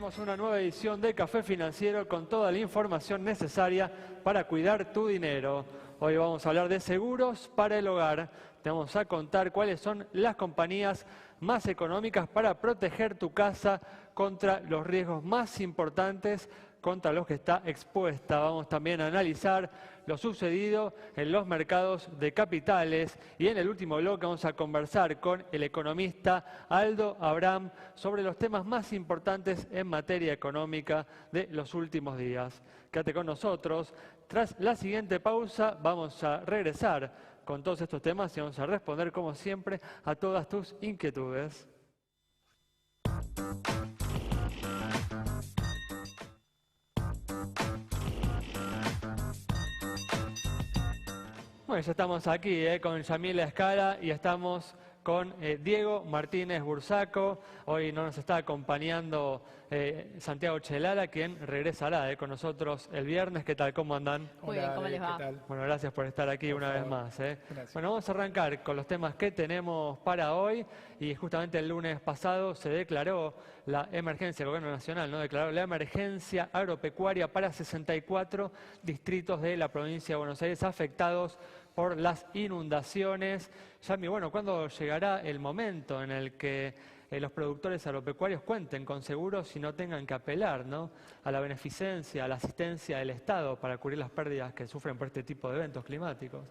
Comenzamos una nueva edición de Café Financiero con toda la información necesaria para cuidar tu dinero. Hoy vamos a hablar de seguros para el hogar. Te vamos a contar cuáles son las compañías más económicas para proteger tu casa contra los riesgos más importantes contra los que está expuesta. Vamos también a analizar lo sucedido en los mercados de capitales y en el último bloque vamos a conversar con el economista Aldo Abraham sobre los temas más importantes en materia económica de los últimos días. Quédate con nosotros. Tras la siguiente pausa vamos a regresar con todos estos temas y vamos a responder como siempre a todas tus inquietudes. Bueno, ya estamos aquí con Yamila Escala y estamos con Diego Martínez Bursaco. Hoy no nos está acompañando Santiago Chelara, quien regresará con nosotros el viernes. ¿Qué tal? ¿Cómo andan? Muy bien, ¿cómo les va? ¿Qué tal? Bueno, gracias por estar aquí una vez más. Gracias. Bueno, vamos a arrancar con los temas que tenemos para hoy. Y justamente el lunes pasado se declaró la emergencia, el Gobierno Nacional no declaró la emergencia agropecuaria para 64 distritos de la provincia de Buenos Aires afectados por las inundaciones. Yami, bueno, ¿cuándo llegará el momento en el que los productores agropecuarios cuenten con seguros y no tengan que apelar, ¿no?, a la beneficencia, a la asistencia del Estado para cubrir las pérdidas que sufren por este tipo de eventos climáticos?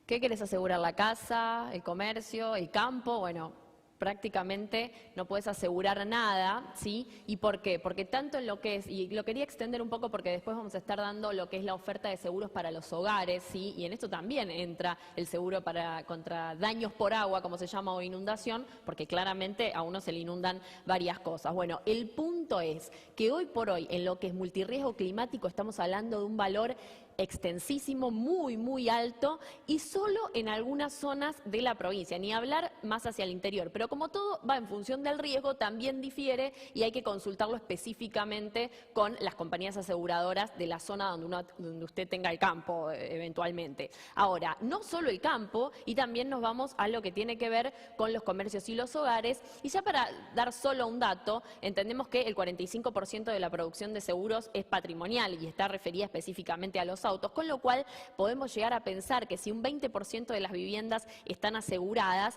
¿Qué querés asegurar? ¿La casa, el comercio, el campo? Bueno, prácticamente no puedes asegurar nada, ¿sí? ¿Y por qué? Porque tanto en lo que es, y lo quería extender un poco porque después vamos a estar dando lo que es la oferta de seguros para los hogares, ¿sí? Y en esto también entra el seguro contra daños por agua, como se llama, o inundación, porque claramente a uno se le inundan varias cosas. Bueno, el punto es que hoy por hoy, en lo que es multirriesgo climático, estamos hablando de un valor extensísimo, muy alto, y solo en algunas zonas de la provincia, ni hablar más hacia el interior. Pero como todo va en función del riesgo, también difiere y hay que consultarlo específicamente con las compañías aseguradoras de la zona donde usted tenga el campo eventualmente. Ahora, no solo el campo, y también nos vamos a lo que tiene que ver con los comercios y los hogares, y ya para dar solo un dato, entendemos que el 45% de la producción de seguros es patrimonial y está referida específicamente a los autos, con lo cual podemos llegar a pensar que si un 20% de las viviendas están aseguradas,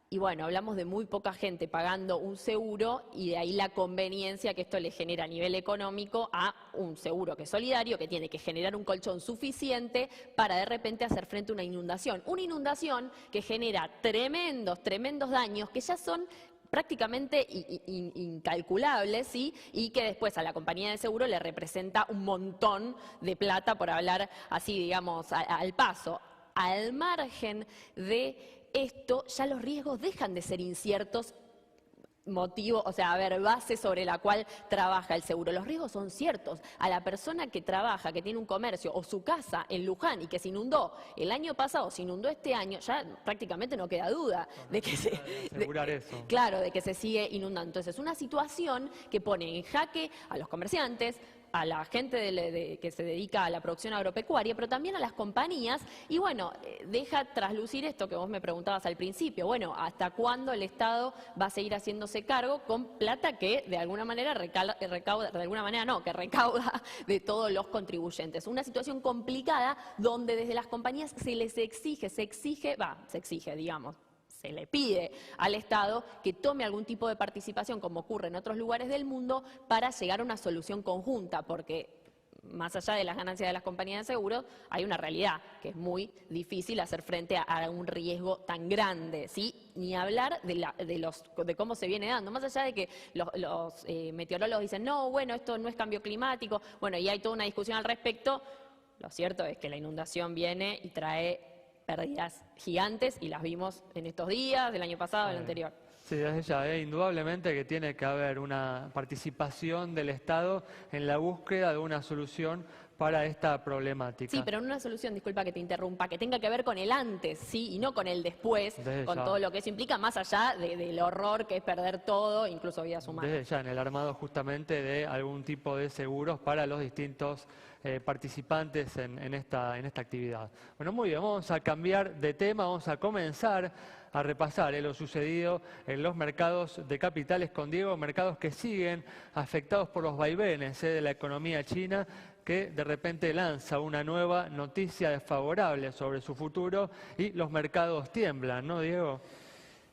y bueno, hablamos de muy poca gente pagando un seguro y de ahí la conveniencia que esto le genera a nivel económico a un seguro que es solidario, que tiene que generar un colchón suficiente para de repente hacer frente a una inundación. Una inundación que genera tremendos daños que ya son prácticamente incalculables, ¿sí? Y que después a la compañía de seguro le representa un montón de plata, por hablar así, digamos, al paso. Al margen de esto, ya los riesgos dejan de ser inciertos, motivo, o sea, base sobre la cual trabaja el seguro. Los riesgos son ciertos. A la persona que trabaja, que tiene un comercio o su casa en Luján y que se inundó el año pasado, se inundó este año, ya prácticamente no queda duda de que eso. Claro, de que se sigue inundando. Entonces, una situación que pone en jaque a los comerciantes, a la gente que se dedica a la producción agropecuaria, pero también a las compañías, y bueno, deja traslucir esto que vos me preguntabas al principio. Bueno, ¿hasta cuándo el Estado va a seguir haciéndose cargo con plata que de alguna manera recauda de todos los contribuyentes? Una situación complicada donde desde las compañías se le pide al Estado que tome algún tipo de participación, como ocurre en otros lugares del mundo, para llegar a una solución conjunta, porque más allá de las ganancias de las compañías de seguros, hay una realidad, que es muy difícil hacer frente a un riesgo tan grande, ¿sí? Ni hablar de cómo se viene dando, más allá de que los meteorólogos dicen, no, bueno, esto no es cambio climático, bueno, y hay toda una discusión al respecto. Lo cierto es que la inundación viene y trae pérdidas gigantes y las vimos en estos días, del año pasado, del anterior. Sí, desde ya, indudablemente que tiene que haber una participación del Estado en la búsqueda de una solución para esta problemática. Sí, pero no una solución, disculpa que te interrumpa, que tenga que ver con el antes, sí, y no con el después, con todo lo que eso implica, más allá del horror que es perder todo, incluso vidas humanas. Desde ya, en el armado justamente de algún tipo de seguros para los distintos participantes en esta actividad. Bueno, muy bien, vamos a cambiar de tema, vamos a comenzar a repasar lo sucedido en los mercados de capitales con Diego, mercados que siguen afectados por los vaivenes de la economía china, que de repente lanza una nueva noticia desfavorable sobre su futuro y los mercados tiemblan, ¿no, Diego?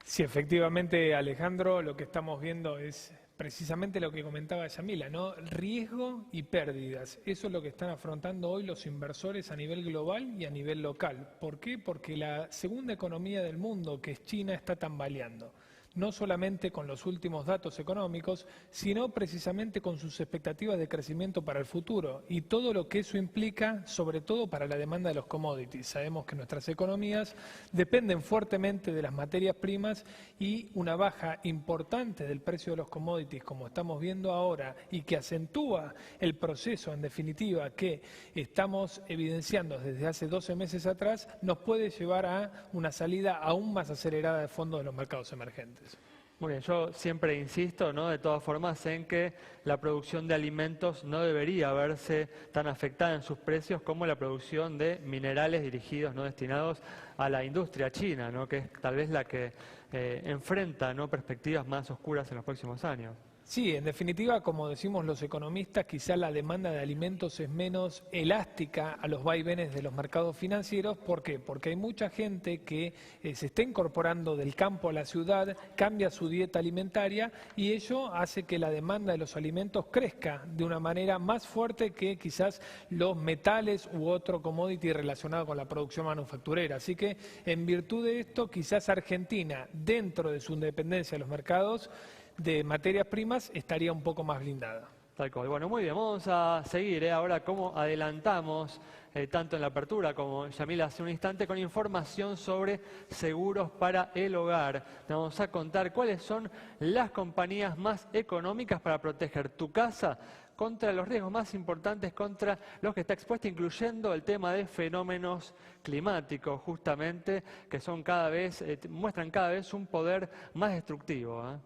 Sí, efectivamente, Alejandro, lo que estamos viendo es precisamente lo que comentaba Yamila, ¿no? Riesgo y pérdidas. Eso es lo que están afrontando hoy los inversores a nivel global y a nivel local. ¿Por qué? Porque la segunda economía del mundo, que es China, está tambaleando. No solamente con los últimos datos económicos, sino precisamente con sus expectativas de crecimiento para el futuro y todo lo que eso implica, sobre todo para la demanda de los commodities. Sabemos que nuestras economías dependen fuertemente de las materias primas y una baja importante del precio de los commodities, como estamos viendo ahora, y que acentúa el proceso, en definitiva, que estamos evidenciando desde hace 12 meses atrás, nos puede llevar a una salida aún más acelerada de fondos de los mercados emergentes. Muy bien, yo siempre insisto, ¿no?, de todas formas, en que la producción de alimentos no debería verse tan afectada en sus precios como la producción de minerales dirigidos, no destinados a la industria china, ¿no?, que es tal vez la que enfrenta, ¿no?, perspectivas más oscuras en los próximos años. Sí, en definitiva, como decimos los economistas, quizá la demanda de alimentos es menos elástica a los vaivenes de los mercados financieros. ¿Por qué? Porque hay mucha gente que se está incorporando del campo a la ciudad, cambia su dieta alimentaria y ello hace que la demanda de los alimentos crezca de una manera más fuerte que quizás los metales u otro commodity relacionado con la producción manufacturera. Así que, en virtud de esto, quizás Argentina, dentro de su independencia de los mercados de materias primas, estaría un poco más blindada. Tal cual. Bueno, muy bien, vamos a seguir ahora como adelantamos tanto en la apertura como Yamila hace un instante con información sobre seguros para el hogar. Te vamos a contar cuáles son las compañías más económicas para proteger tu casa contra los riesgos más importantes contra los que está expuesta, incluyendo el tema de fenómenos climáticos, justamente, que son muestran cada vez un poder más destructivo.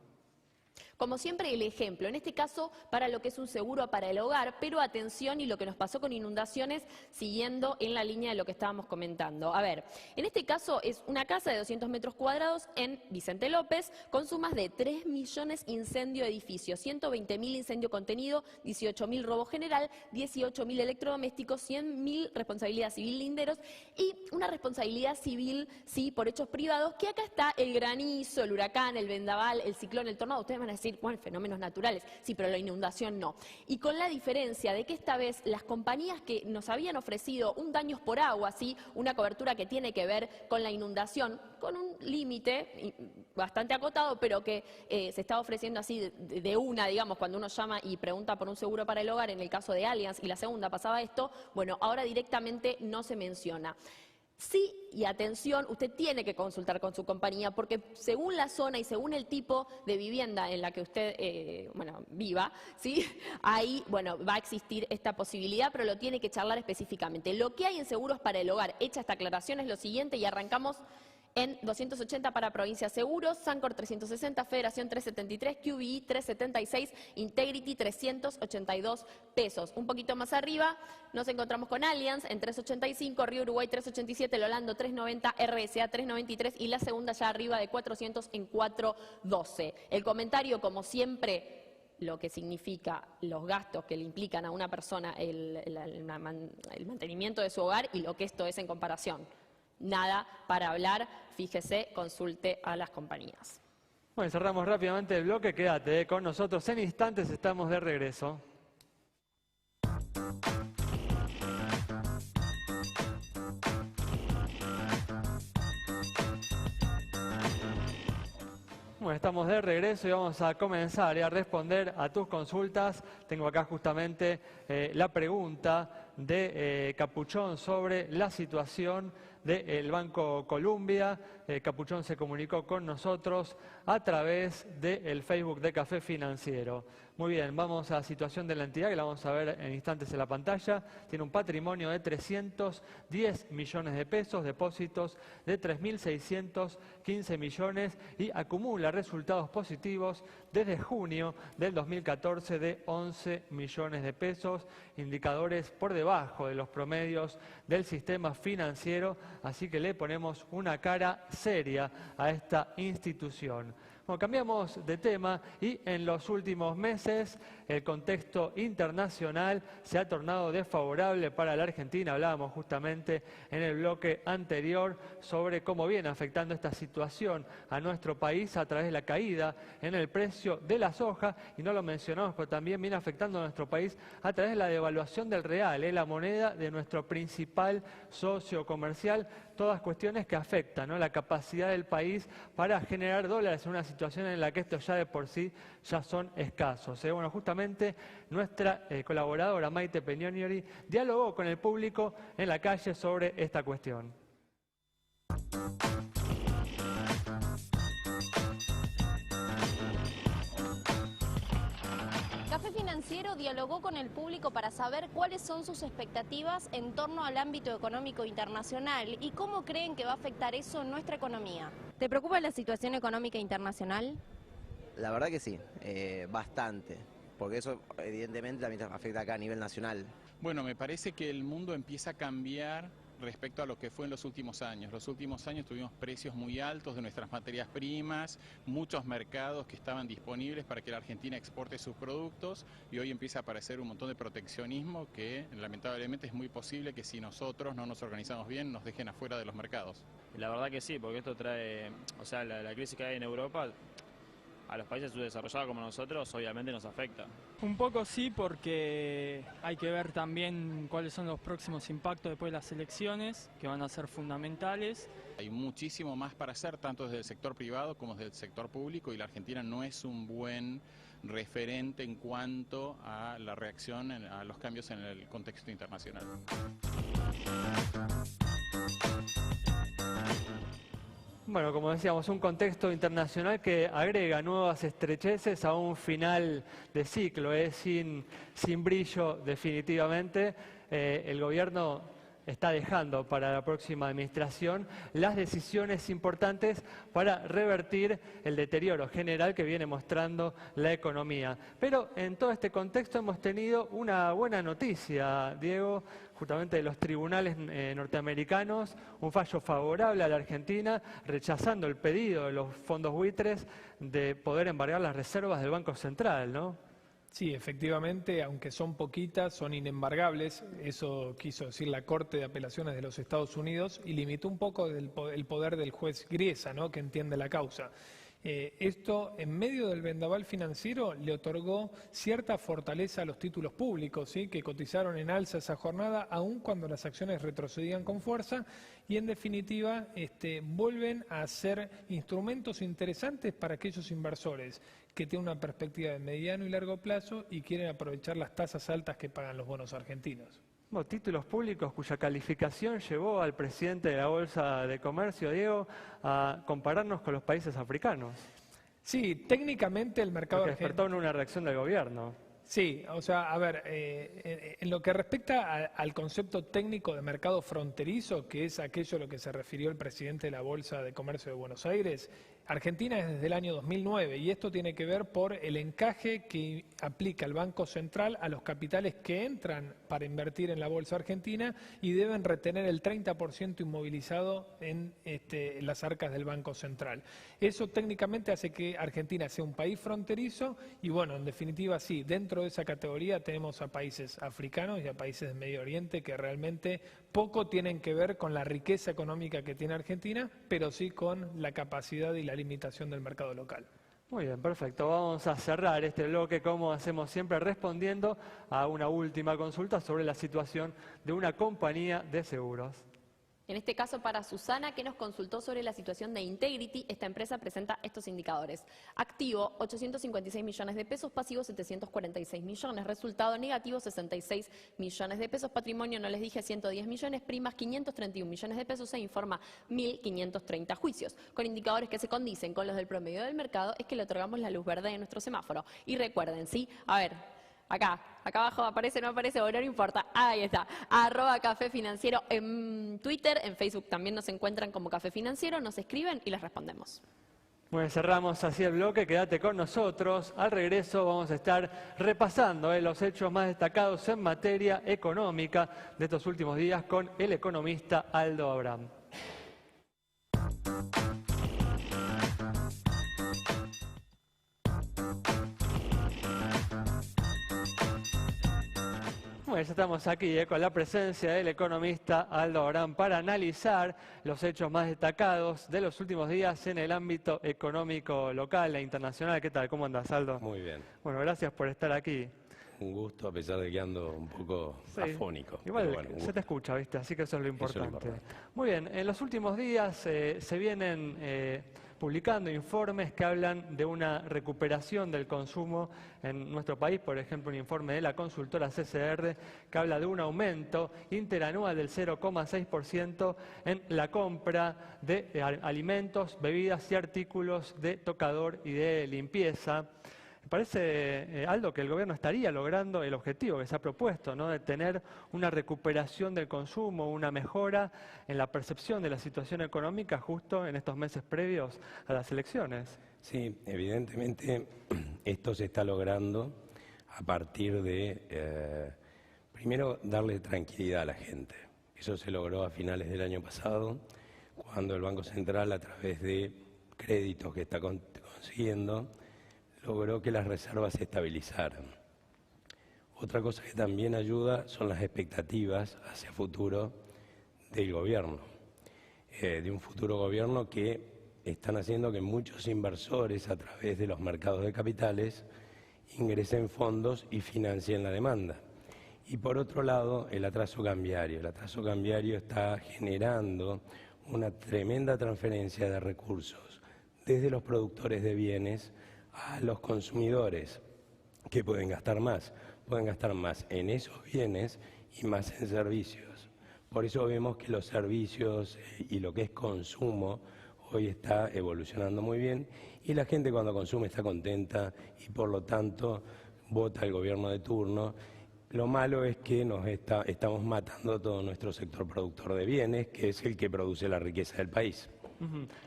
Como siempre, el ejemplo, en este caso para lo que es un seguro para el hogar, pero atención y lo que nos pasó con inundaciones, siguiendo en la línea de lo que estábamos comentando. A ver, en este caso es una casa de 200 metros cuadrados en Vicente López, con sumas de 3 millones incendio edificio, 120.000 incendio contenido, 18.000 robo general, 18.000 electrodomésticos, 100.000 responsabilidad civil linderos y una responsabilidad civil, sí, por hechos privados, que acá está el granizo, el huracán, el vendaval, el ciclón, el tornado. Ustedes van a decir, bueno, fenómenos naturales, sí, pero la inundación no. Y con la diferencia de que esta vez las compañías que nos habían ofrecido un daños por agua, sí, una cobertura que tiene que ver con la inundación, con un límite bastante acotado, pero que se está ofreciendo así de una, digamos, cuando uno llama y pregunta por un seguro para el hogar, en el caso de Allianz, y la segunda pasaba esto, bueno, ahora directamente no se menciona. Sí, y atención, usted tiene que consultar con su compañía porque según la zona y según el tipo de vivienda en la que usted viva, ¿sí? Ahí va a existir esta posibilidad, pero lo tiene que charlar específicamente. Lo que hay en seguros para el hogar, hecha esta aclaración, es lo siguiente y arrancamos en 280 para Provincia Seguros, Sancor 360, Federación 373, QBI 376, Integrity 382 pesos. Un poquito más arriba nos encontramos con Allianz en 385, Río Uruguay 387, Lolando 390, RSA 393 y la segunda ya arriba de 400 en 412. El comentario, como siempre, lo que significa los gastos que le implican a una persona el mantenimiento de su hogar y lo que esto es en comparación. Nada para hablar, fíjese, consulte a las compañías. Bueno, cerramos rápidamente el bloque, quédate con nosotros, en instantes estamos de regreso. Bueno, estamos de regreso y vamos a comenzar a responder a tus consultas. Tengo acá justamente la pregunta de Capuchón sobre la situación del Banco Columbia. Capuchón se comunicó con nosotros a través del Facebook de Café Financiero. Muy bien, vamos a la situación de la entidad, que la vamos a ver en instantes en la pantalla. Tiene un patrimonio de 310 millones de pesos, depósitos de 3.615 millones y acumula resultados positivos desde junio del 2014 de 11 millones de pesos, indicadores por debajo de los promedios del sistema financiero, así que le ponemos una cara seria a esta institución. Bueno, cambiamos de tema y en los últimos meses el contexto internacional se ha tornado desfavorable para la Argentina. Hablábamos justamente en el bloque anterior sobre cómo viene afectando esta situación a nuestro país a través de la caída en el precio de la soja, y no lo mencionamos, pero también viene afectando a nuestro país a través de la devaluación del real, la moneda de nuestro principal socio comercial. Todas cuestiones que afectan, ¿no?, la capacidad del país para generar dólares en una situación en la que estos ya de por sí ya son escasos. Bueno, justamente nuestra colaboradora Maite Peñoniori dialogó con el público en la calle sobre esta cuestión. Café Financiero dialogó con el público para saber cuáles son sus expectativas en torno al ámbito económico internacional y cómo creen que va a afectar eso en nuestra economía. ¿Te preocupa la situación económica internacional? La verdad que sí, bastante, porque eso evidentemente también afecta acá a nivel nacional. Bueno, me parece que el mundo empieza a cambiar respecto a lo que fue en los últimos años. Los últimos años tuvimos precios muy altos de nuestras materias primas, muchos mercados que estaban disponibles para que la Argentina exporte sus productos, y hoy empieza a aparecer un montón de proteccionismo que lamentablemente es muy posible que si nosotros no nos organizamos bien nos dejen afuera de los mercados. La verdad que sí, porque esto trae, o sea, la crisis que hay en Europa a los países subdesarrollados como nosotros obviamente nos afecta. Un poco sí, porque hay que ver también cuáles son los próximos impactos después de las elecciones, que van a ser fundamentales. Hay muchísimo más para hacer, tanto desde el sector privado como desde el sector público, y la Argentina no es un buen referente en cuanto a la reacción a los cambios en el contexto internacional. Bueno, como decíamos, un contexto internacional que agrega nuevas estrecheces a un final de ciclo, sin brillo definitivamente. El gobierno está dejando para la próxima administración las decisiones importantes para revertir el deterioro general que viene mostrando la economía. Pero en todo este contexto hemos tenido una buena noticia, Diego, justamente de los tribunales norteamericanos, un fallo favorable a la Argentina, rechazando el pedido de los fondos buitres de poder embargar las reservas del Banco Central, ¿no? Sí, efectivamente, aunque son poquitas, son inembargables. Eso quiso decir la Corte de Apelaciones de los Estados Unidos y limitó un poco el poder del juez Griesa, ¿no?, que entiende la causa. Esto, en medio del vendaval financiero, le otorgó cierta fortaleza a los títulos públicos, ¿sí?, que cotizaron en alza esa jornada, aun cuando las acciones retrocedían con fuerza, y en definitiva vuelven a ser instrumentos interesantes para aquellos inversores que tienen una perspectiva de mediano y largo plazo y quieren aprovechar las tasas altas que pagan los bonos argentinos. Bueno, títulos públicos cuya calificación llevó al presidente de la Bolsa de Comercio, Diego, a compararnos con los países africanos. Sí, técnicamente el mercado argentino despertó una reacción del gobierno. Sí, o sea, a ver, en lo que respecta al concepto técnico de mercado fronterizo, que es aquello a lo que se refirió el presidente de la Bolsa de Comercio de Buenos Aires, Argentina es desde el año 2009 y esto tiene que ver por el encaje que aplica el Banco Central a los capitales que entran para invertir en la Bolsa Argentina y deben retener el 30% inmovilizado en las arcas del Banco Central. Eso técnicamente hace que Argentina sea un país fronterizo y bueno, en definitiva sí, dentro de esa categoría tenemos a países africanos y a países del Medio Oriente que realmente poco tienen que ver con la riqueza económica que tiene Argentina, pero sí con la capacidad y la limitación del mercado local. Muy bien, perfecto. Vamos a cerrar este bloque, como hacemos siempre, respondiendo a una última consulta sobre la situación de una compañía de seguros. En este caso para Susana, que nos consultó sobre la situación de Integrity, esta empresa presenta estos indicadores. Activo, 856 millones de pesos, pasivo 746 millones, resultado negativo 66 millones de pesos, patrimonio, no les dije, 110 millones, primas 531 millones de pesos, se informa 1.530 juicios. Con indicadores que se condicen con los del promedio del mercado, es que le otorgamos la luz verde de nuestro semáforo. Y recuerden, ¿sí? A ver. Acá abajo aparece, no aparece, bueno, no importa, ahí está, @Café Financiero en Twitter, en Facebook también nos encuentran como Café Financiero, nos escriben y les respondemos. Bueno, cerramos así el bloque, quédate con nosotros, al regreso vamos a estar repasando los hechos más destacados en materia económica de estos últimos días con el economista Aldo Abraham. Bueno, ya estamos aquí con la presencia del economista Aldo Abrán para analizar los hechos más destacados de los últimos días en el ámbito económico local e internacional. ¿Qué tal? ¿Cómo andas, Aldo? Muy bien. Bueno, gracias por estar aquí. Un gusto, a pesar de que ando un poco afónico. Igual Bueno, se te escucha, ¿viste? Así que eso es lo importante. importante. Muy bien, en los últimos días se vienen publicando informes que hablan de una recuperación del consumo en nuestro país. Por ejemplo, un informe de la consultora CCR que habla de un aumento interanual del 0,6% en la compra de alimentos, bebidas y artículos de tocador y de limpieza. Me parece, Aldo, que el gobierno estaría logrando el objetivo que se ha propuesto, ¿no? De tener una recuperación del consumo, una mejora en la percepción de la situación económica justo en estos meses previos a las elecciones. Sí, evidentemente esto se está logrando a partir de, primero, darle tranquilidad a la gente. Eso se logró a finales del año pasado, cuando el Banco Central, a través de créditos que está consiguiendo, logró que las reservas se estabilizaran. Otra cosa que también ayuda son las expectativas hacia futuro del gobierno, de un futuro gobierno que están haciendo que muchos inversores a través de los mercados de capitales ingresen fondos y financien la demanda. Y por otro lado, el atraso cambiario. El atraso cambiario está generando una tremenda transferencia de recursos desde los productores de bienes a los consumidores, que pueden gastar más en esos bienes y más en servicios. Por eso vemos que los servicios y lo que es consumo hoy está evolucionando muy bien y la gente cuando consume está contenta y por lo tanto vota al gobierno de turno. Lo malo es que estamos matando todo nuestro sector productor de bienes, que es el que produce la riqueza del país.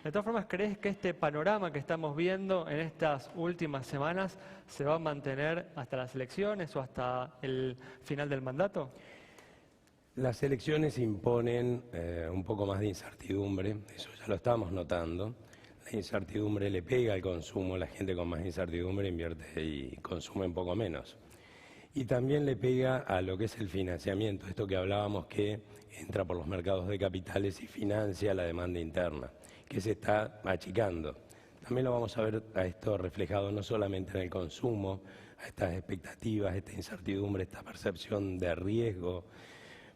De todas formas, ¿crees que este panorama que estamos viendo en estas últimas semanas se va a mantener hasta las elecciones o hasta el final del mandato? Las elecciones imponen un poco más de incertidumbre, eso ya lo estamos notando. La incertidumbre le pega al consumo, la gente con más incertidumbre invierte y consume un poco menos. Y también le pega a lo que es el financiamiento, esto que hablábamos que entra por los mercados de capitales y financia la demanda interna, que se está achicando. También lo vamos a ver a esto reflejado no solamente en el consumo, a estas expectativas, esta incertidumbre, esta percepción de riesgo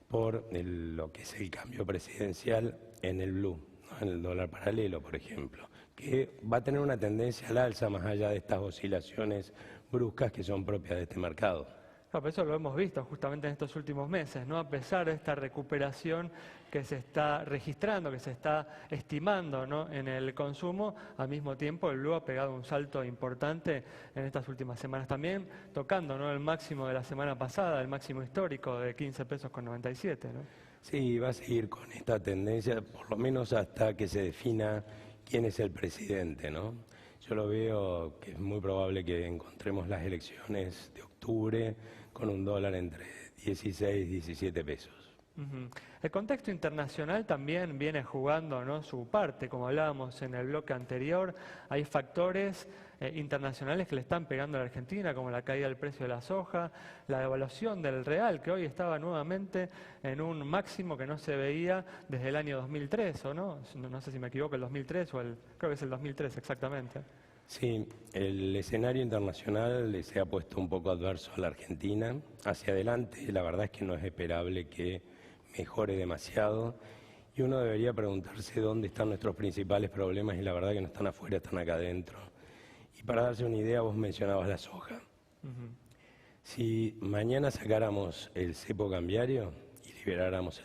por lo que es el cambio presidencial en el blue, ¿no? En el dólar paralelo, por ejemplo, que va a tener una tendencia al alza más allá de estas oscilaciones bruscas que son propias de este mercado. No, pero eso lo hemos visto justamente en estos últimos meses, ¿no? A pesar de esta recuperación que se está registrando, que se está estimando, ¿no? En el consumo, al mismo tiempo el blue ha pegado un salto importante en estas últimas semanas también, tocando, ¿no? El máximo de la semana pasada, el máximo histórico de 15 pesos con 97, ¿no? Sí, va a seguir con esta tendencia, por lo menos hasta que se defina quién es el presidente, ¿no? Yo lo veo que es muy probable que encontremos las elecciones de octubre con un dólar entre 16 y 17 pesos. El contexto internacional también viene jugando, ¿no? Su parte, como hablábamos en el bloque anterior. Hay factores internacionales que le están pegando a la Argentina, como la caída del precio de la soja, la devaluación del real, que hoy estaba nuevamente en un máximo que no se veía desde el año 2003, ¿o no? No sé si me equivoco, el 2003 creo que es el 2003 exactamente. Sí, el escenario internacional se ha puesto un poco adverso a la Argentina. Hacia adelante, la verdad es que no es esperable que mejore demasiado y uno debería preguntarse dónde están nuestros principales problemas y la verdad que no están afuera, están acá adentro. Y para darse una idea, vos mencionabas la soja. Si mañana sacáramos el cepo cambiario y liberáramos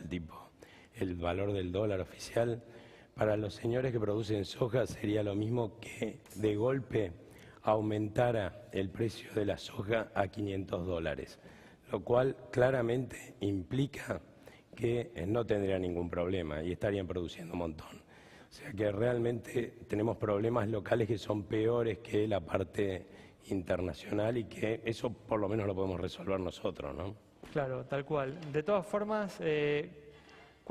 el valor del dólar oficial, para los señores que producen soja sería lo mismo que de golpe aumentara el precio de la soja a $500, lo cual claramente implica que no tendría ningún problema y estarían produciendo un montón. O sea que realmente tenemos problemas locales que son peores que la parte internacional y que eso por lo menos lo podemos resolver nosotros, ¿no? Claro, tal cual. De todas formas,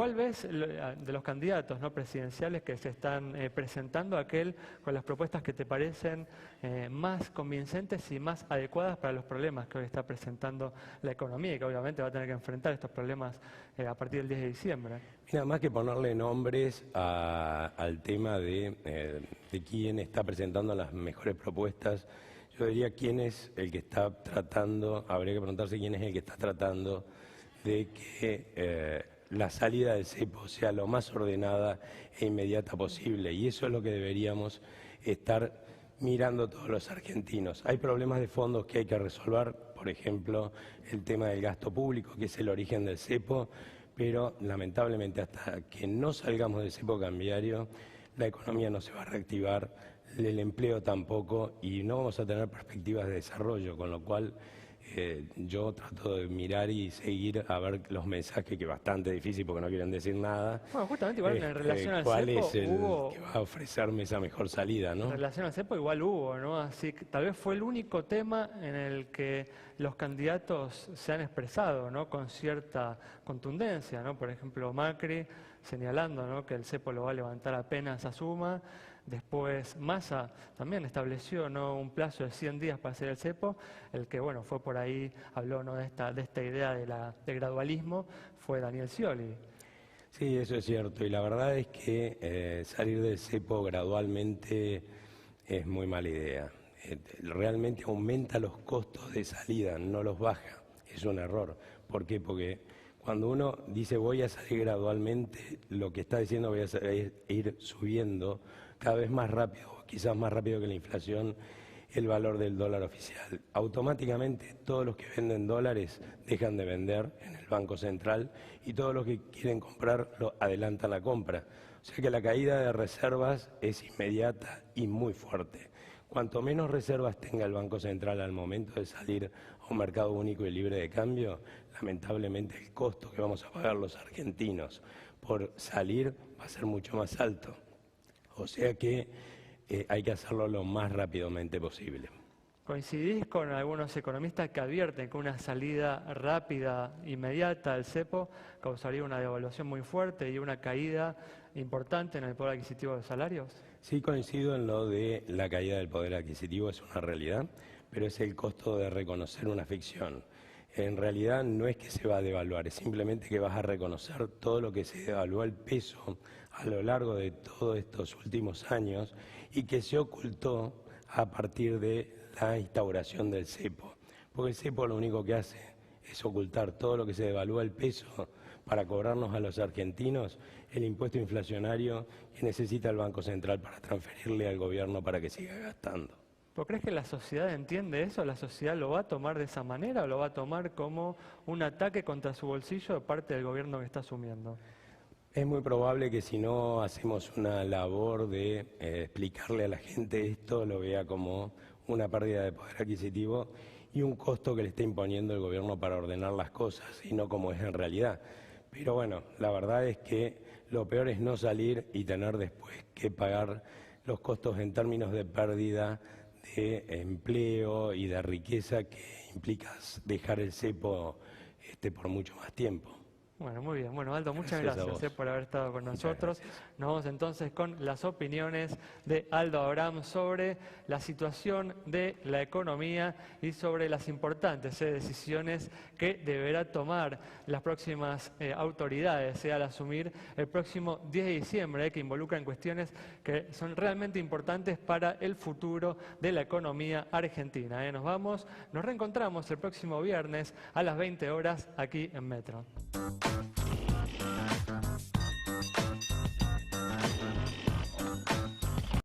¿Cuál ves de los candidatos, ¿no?, presidenciales que se están presentando, aquel con las propuestas que te parecen más convincentes y más adecuadas para los problemas que hoy está presentando la economía y que obviamente va a tener que enfrentar estos problemas a partir del 10 de diciembre? Mira, más que ponerle nombres al tema de quién está presentando las mejores propuestas, yo diría quién es el que está tratando, habría que preguntarse quién es el que está tratando de que la salida del cepo sea lo más ordenada e inmediata posible. Y eso es lo que deberíamos estar mirando todos los argentinos. Hay problemas de fondos que hay que resolver, por ejemplo, el tema del gasto público, que es el origen del cepo, pero lamentablemente hasta que no salgamos del cepo cambiario, la economía no se va a reactivar, el empleo tampoco, y no vamos a tener perspectivas de desarrollo, con lo cual yo trato de mirar y seguir a ver los mensajes, que es bastante difícil porque no quieren decir nada. Bueno, justamente igual en relación al ¿cuál cepo es el hubo, que va a ofrecerme esa mejor salida, ¿no? en relación al cepo igual hubo, ¿no? Así que tal vez fue el único tema en el que los candidatos se han expresado, ¿no?, con cierta contundencia, ¿no? Por ejemplo, Macri señalando, ¿no?, que el cepo lo va a levantar apenas asuma. Después Massa también estableció, ¿no?, un plazo de 100 días para hacer el cepo. El que, bueno, fue por ahí, habló, ¿no?, de esta idea de gradualismo, fue Daniel Scioli. Sí, eso es cierto. Y la verdad es que salir del cepo gradualmente es muy mala idea. Realmente aumenta los costos de salida, no los baja. Es un error. ¿Por qué? Porque cuando uno dice voy a salir gradualmente, lo que está diciendo voy a ir subiendo cada vez más rápido, quizás más rápido que la inflación, el valor del dólar oficial. Automáticamente todos los que venden dólares dejan de vender en el Banco Central y todos los que quieren comprar lo adelantan la compra. O sea que la caída de reservas es inmediata y muy fuerte. Cuanto menos reservas tenga el Banco Central al momento de salir a un mercado único y libre de cambio, lamentablemente el costo que vamos a pagar los argentinos por salir va a ser mucho más alto. O sea que hay que hacerlo lo más rápidamente posible. ¿Coincidís con algunos economistas que advierten que una salida rápida, inmediata del cepo causaría una devaluación muy fuerte y una caída importante en el poder adquisitivo de los salarios? Sí, coincido en lo de la caída del poder adquisitivo, es una realidad, pero es el costo de reconocer una ficción. En realidad no es que se va a devaluar, es simplemente que vas a reconocer todo lo que se devaluó el peso a lo largo de todos estos últimos años y que se ocultó a partir de la instauración del cepo. Porque el cepo lo único que hace es ocultar todo lo que se devalúa el peso para cobrarnos a los argentinos el impuesto inflacionario que necesita el Banco Central para transferirle al gobierno para que siga gastando. ¿Vos crees que la sociedad entiende eso? ¿La sociedad lo va a tomar de esa manera o lo va a tomar como un ataque contra su bolsillo de parte del gobierno que está asumiendo? Es muy probable que si no hacemos una labor de explicarle a la gente esto, lo vea como una pérdida de poder adquisitivo y un costo que le está imponiendo el gobierno para ordenar las cosas y no como es en realidad. Pero bueno, la verdad es que lo peor es no salir y tener después que pagar los costos en términos de pérdida de empleo y de riqueza que implica dejar el cepo por mucho más tiempo. Bueno, muy bien. Bueno, Aldo, muchas gracias por haber estado con nosotros. Nos vamos entonces con las opiniones de Aldo Abraham sobre la situación de la economía y sobre las importantes decisiones que deberá tomar las próximas autoridades al asumir el próximo 10 de diciembre, que involucran cuestiones que son realmente importantes para el futuro de la economía argentina. Nos reencontramos el próximo viernes a las 20 horas aquí en Metro.